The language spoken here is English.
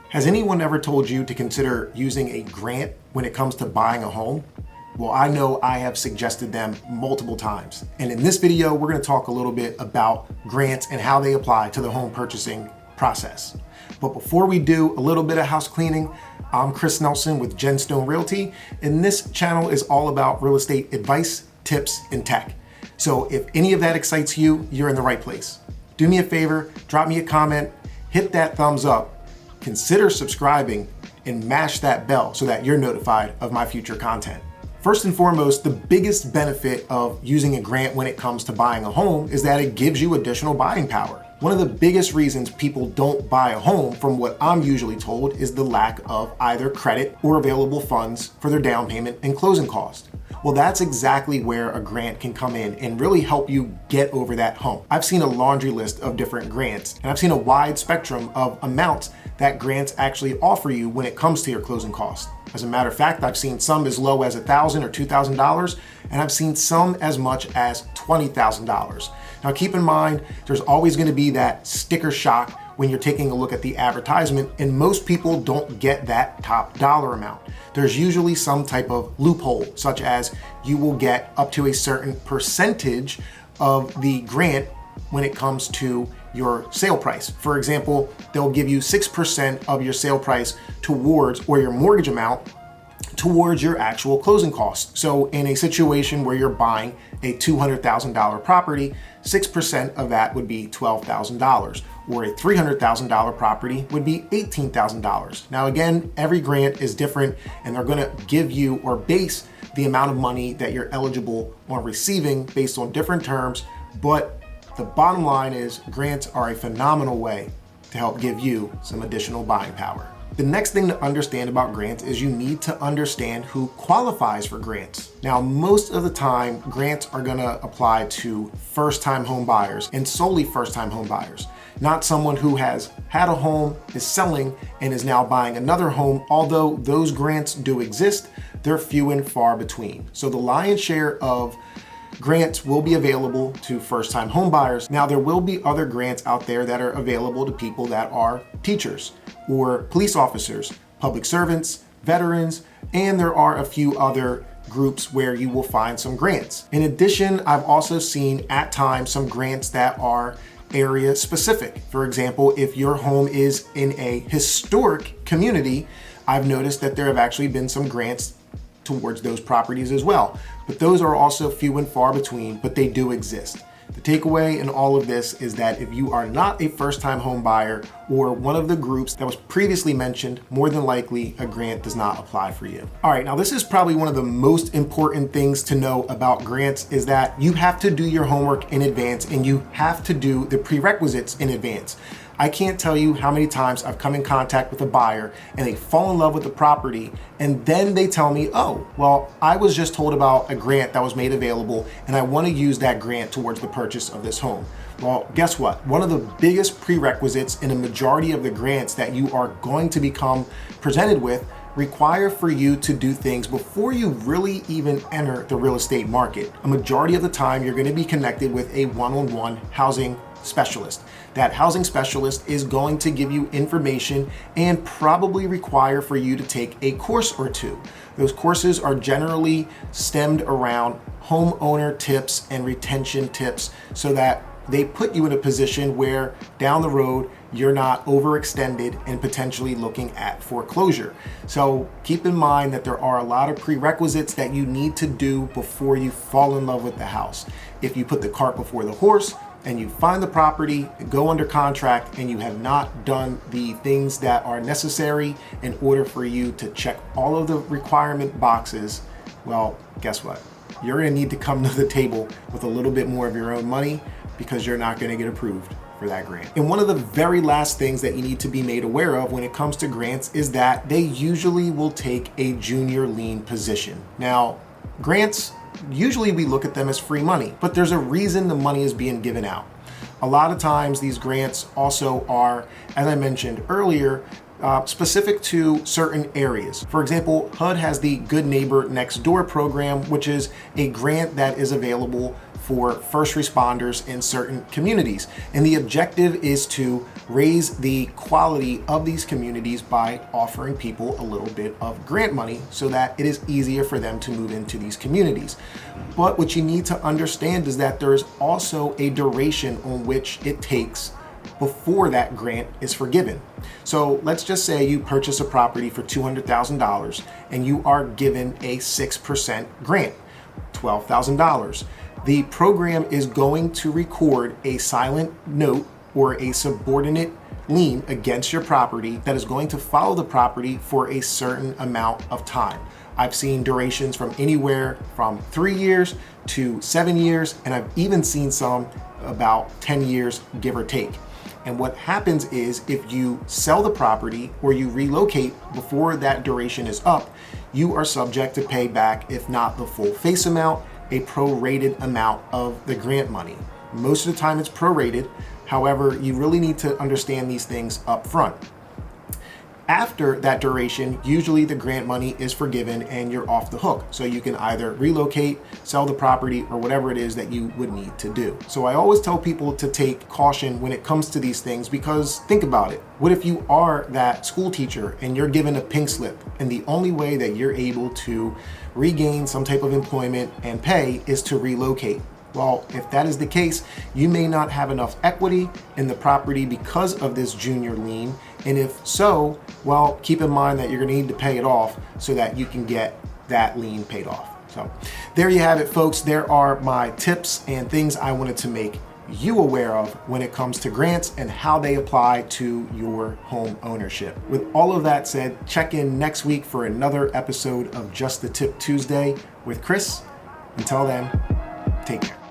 Has anyone ever told you to consider using a grant when it comes to buying a home? Well, I know I have suggested them multiple times. And in this video, we're going to talk a little bit about grants and how they apply to the home purchasing process. But before we do, a little bit of house cleaning. I'm Chris Nelson with Genstone Realty, and this channel is all about real estate advice, tips, and tech. So if any of that excites you, you're in the right place. Do me a favor, drop me a comment, hit that thumbs up, consider subscribing, and mash that bell so that you're notified of my future content. First and foremost, the biggest benefit of using a grant when it comes to buying a home is that it gives you additional buying power. One of the biggest reasons people don't buy a home, from what I'm usually told, is the lack of either credit or available funds for their down payment and closing cost. Well, that's exactly where a grant can come in and really help you get over that hump. I've seen a laundry list of different grants, and I've seen a wide spectrum of amounts that grants actually offer you when it comes to your closing costs. As a matter of fact, I've seen some as low as $1,000 or $2,000, and I've seen some as much as $20,000. Now keep in mind, there's always going to be that sticker shock when you're taking a look at the advertisement, and most people don't get that top dollar amount. There's usually some type of loophole, such as you will get up to a certain percentage of the grant when it comes to your sale price. For example, they'll give you 6% of your sale price towards, or your mortgage amount, towards your actual closing costs. So in a situation where you're buying a $200,000 property, 6% of that would be $12,000, or a $300,000 property would be $18,000. Now again, every grant is different, and they're gonna give you or base the amount of money that you're eligible on receiving based on different terms, but the bottom line is grants are a phenomenal way to help give you some additional buying power. The next thing to understand about grants is you need to understand who qualifies for grants. Now, most of the time, grants are gonna apply to first-time home buyers, and solely first-time home buyers, not someone who has had a home, is selling, and is now buying another home. Although those grants do exist, they're few and far between. So the lion's share of grants will be available to first-time home buyers. Now, there will be other grants out there that are available to people that are teachers or police officers, public servants, veterans, and there are a few other groups where you will find some grants. In addition, I've also seen at times some grants that are area specific. For example, if your home is in a historic community, I've noticed that there have actually been some grants towards those properties as well. But those are also few and far between, but they do exist. The takeaway in all of this is that if you are not a first-time home buyer or one of the groups that was previously mentioned, more than likely a grant does not apply for you. All right, now this is probably one of the most important things to know about grants, is that you have to do your homework in advance and you have to do the prerequisites in advance. I can't tell you how many times I've come in contact with a buyer and they fall in love with the property, and then they tell me, oh, well, I was just told about a grant that was made available and I want to use that grant towards the purchase of this home. Well, guess what? One of the biggest prerequisites in a majority of the grants that you are going to become presented with require for you to do things before you really even enter the real estate market. A majority of the time, you're going to be connected with a one-on-one housing specialist. That housing specialist is going to give you information and probably require for you to take a course or two. Those courses are generally stemmed around homeowner tips and retention tips, so that they put you in a position where down the road you're not overextended and potentially looking at foreclosure. So keep in mind that there are a lot of prerequisites that you need to do before you fall in love with the house. If you put the cart before the horse and you find the property, go under contract, and you have not done the things that are necessary in order for you to check all of the requirement boxes, well, guess what? You're gonna need to come to the table with a little bit more of your own money, because you're not gonna get approved for that grant. And one of the very last things that you need to be made aware of when it comes to grants is that they usually will take a junior lien position. Now, grants, usually we look at them as free money, but there's a reason the money is being given out. A lot of times these grants also are, as I mentioned earlier, specific to certain areas. For example, HUD has the Good Neighbor Next Door program, which is a grant that is available for first responders in certain communities. And the objective is to raise the quality of these communities by offering people a little bit of grant money so that it is easier for them to move into these communities. But what you need to understand is that there's also a duration on which it takes before that grant is forgiven. So let's just say you purchase a property for $200,000 and you are given a 6% grant, $12,000. The program is going to record a silent note or a subordinate lien against your property that is going to follow the property for a certain amount of time. I've seen durations from anywhere from 3 years to 7 years, and I've even seen some about 10 years, give or take. And what happens is if you sell the property or you relocate before that duration is up, you are subject to pay back, if not the full face amount, a prorated amount of the grant money. Most of the time it's prorated. However, you really need to understand these things up front. After that duration, usually the grant money is forgiven and you're off the hook. So you can either relocate, sell the property, or whatever it is that you would need to do. So I always tell people to take caution when it comes to these things, because think about it. What if you are that school teacher and you're given a pink slip and the only way that you're able to regain some type of employment and pay is to relocate? Well, if that is the case, you may not have enough equity in the property because of this junior lien. And if so, well, keep in mind that you're going to need to pay it off so that you can get that lien paid off. So there you have it, folks. There are my tips and things I wanted to make you aware of when it comes to grants and how they apply to your home ownership. With all of that said, check in next week for another episode of Just the Tip Tuesday with Chris. Until then, take care.